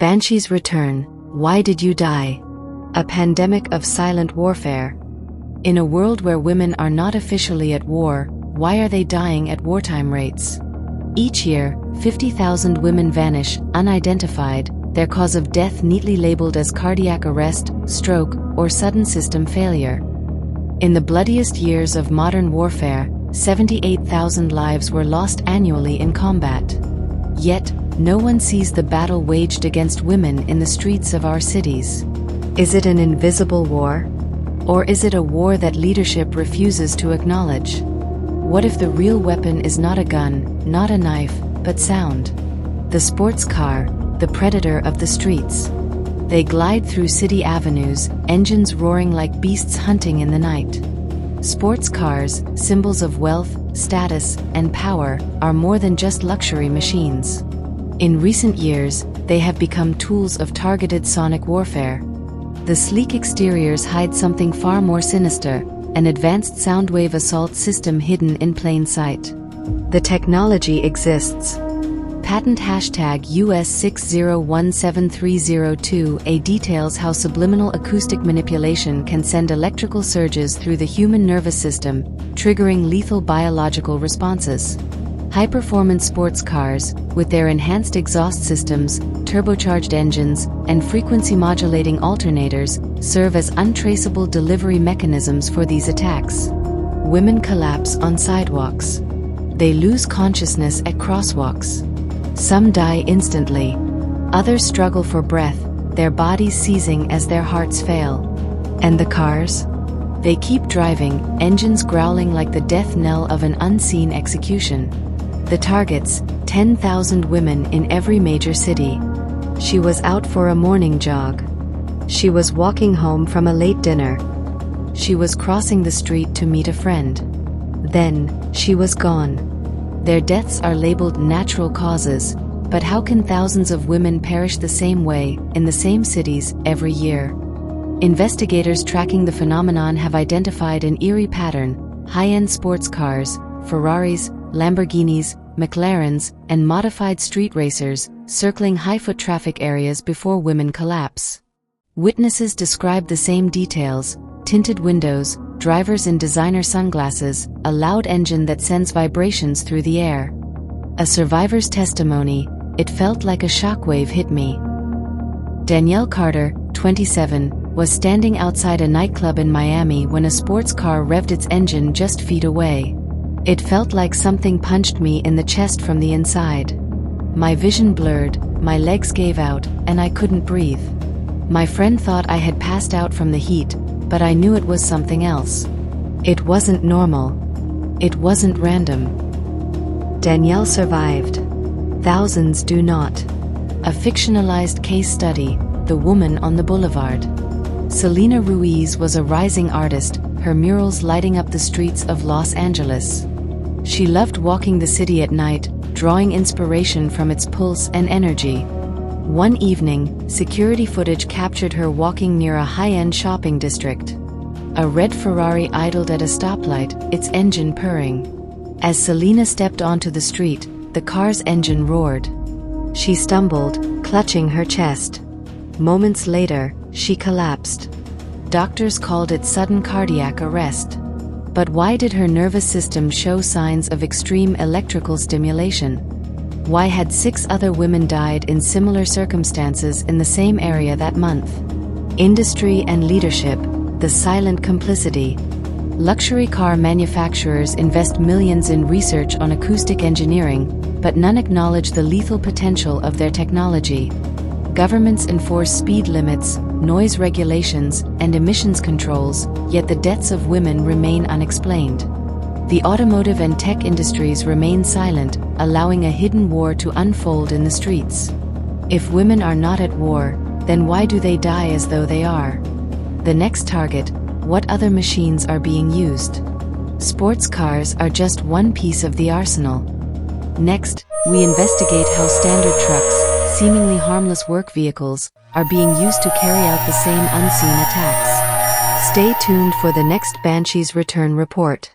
Banshees Return, Why Did You Die? A pandemic of silent warfare. In a world where women are not officially at war, why are they dying at wartime rates? Each year, 50,000 women vanish, unidentified, their cause of death neatly labeled as cardiac arrest, stroke, or sudden system failure. In the bloodiest years of modern warfare, 78,000 lives were lost annually in combat. Yet, no one sees the battle waged against women in the streets of our cities. Is it an invisible war? Or is it a war that leadership refuses to acknowledge? What if the real weapon is not a gun, not a knife, but sound? The sports car, the predator of the streets. They glide through city avenues, engines roaring like beasts hunting in the night. Sports cars, symbols of wealth, status, and power, are more than just luxury machines. In recent years, they have become tools of targeted sonic warfare. The sleek exteriors hide something far more sinister, an advanced soundwave assault system hidden in plain sight. The technology exists. Patent hashtag US 6017302A details how subliminal acoustic manipulation can send electrical surges through the human nervous system, triggering lethal biological responses. High-performance sports cars, with their enhanced exhaust systems, turbocharged engines, and frequency-modulating alternators, serve as untraceable delivery mechanisms for these attacks. Women collapse on sidewalks. They lose consciousness at crosswalks. Some die instantly. Others struggle for breath, their bodies seizing as their hearts fail. And the cars? They keep driving, engines growling like the death knell of an unseen execution. The targets, 10,000 women in every major city. She was out for a morning jog. She was walking home from a late dinner. She was crossing the street to meet a friend. Then, she was gone. Their deaths are labeled natural causes, but how can thousands of women perish the same way, in the same cities, every year? Investigators tracking the phenomenon have identified an eerie pattern: high-end sports cars, Ferraris, Lamborghinis, McLarens, and modified street racers, circling high-foot traffic areas before women collapse. Witnesses describe the same details: tinted windows, drivers in designer sunglasses, a loud engine that sends vibrations through the air. A survivor's testimony: "It felt like a shockwave hit me." Danielle Carter, 27, was standing outside a nightclub in Miami when a sports car revved its engine just feet away. "It felt like something punched me in the chest from the inside. My vision blurred, my legs gave out, and I couldn't breathe. My friend thought I had passed out from the heat, but I knew it was something else. It wasn't normal. It wasn't random." Danielle survived. Thousands do not. A fictionalized case study, The Woman on the Boulevard. Selena Ruiz was a rising artist, her murals lighting up the streets of Los Angeles. She loved walking the city at night, drawing inspiration from its pulse and energy. One evening, security footage captured her walking near a high-end shopping district. A red Ferrari idled at a stoplight, its engine purring. As Selena stepped onto the street, the car's engine roared. She stumbled, clutching her chest. Moments later, she collapsed. Doctors called it sudden cardiac arrest. But why did her nervous system show signs of extreme electrical stimulation? Why had 6 other women died in similar circumstances in the same area that month? Industry and leadership, the silent complicity. Luxury car manufacturers invest millions in research on acoustic engineering, but none acknowledge the lethal potential of their technology. Governments enforce speed limits, noise regulations, and emissions controls, yet the deaths of women remain unexplained. The automotive and tech industries remain silent, allowing a hidden war to unfold in the streets. If women are not at war, then why do they die as though they are? The next target: what other machines are being used? Sports cars are just one piece of the arsenal. Next, we investigate how standard trucks, seemingly harmless work vehicles, are being used to carry out the same unseen attacks. Stay tuned for the next Banshees Return report.